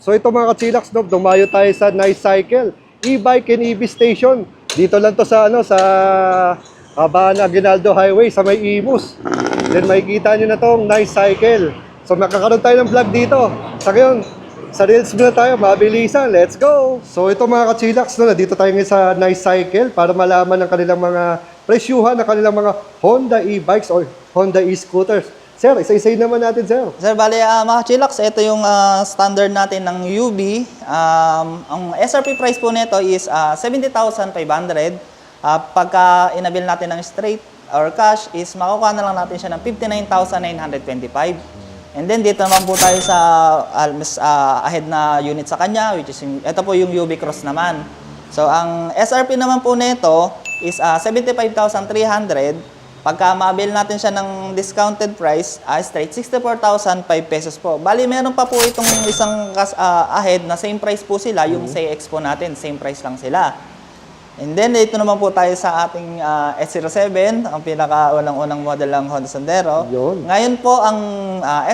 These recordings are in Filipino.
So ito mga ka-chillax, no, dumayo tayo sa Nice Cycle, e-bike and EV station. Dito lang to sa sa Habana Aguinaldo Highway sa may Imus. Then makikita nyo na tong Nice Cycle. So makakaroon tayo ng vlog dito. Sa ngayon, sa Reels muna tayo, mabilisan. Let's go! So ito mga ka-chillax, no, dito tayo ngayon sa Nice Cycle para malaman ng kanilang mga presyuhan ng kanilang mga Honda e-bikes or Honda e-scooters. Sir, isa-isayin naman natin, sir. Sir, bali mga chillax, ito yung standard natin ng UB. Ang SRP price po nito is 70,500. Pagka inabil natin ng straight or cash is makukuha na lang natin siya ng 59,925. And then dito naman po tayo sa mas ahead na unit sa kanya, which is ito po yung UB Cross naman. So ang SRP naman po nito is 75,300. Pagka ma-avail natin siya ng discounted price, straight 64,005 pesos po. Bali, meron pa po itong isang ahead na same price po sila, yung CX po natin, same price lang sila. And then, dito naman po tayo sa ating S07, ang pinaka-unang-unang model ng Honda Sandero. Yun. Ngayon po, ang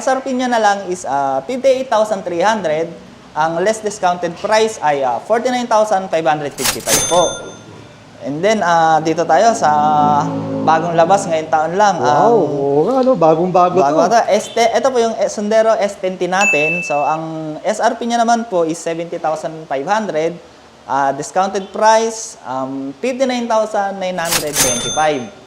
SRP niya na lang is 58,300. Ang less discounted price ay 49,555 po. And then, dito tayo sa bagong labas ngayong taon lang. Wow, oo nga, no? Bagong-bago to. Ito po yung Sandero S20 natin. So, ang SRP niya naman po is 70,500. Discounted price, 59,925.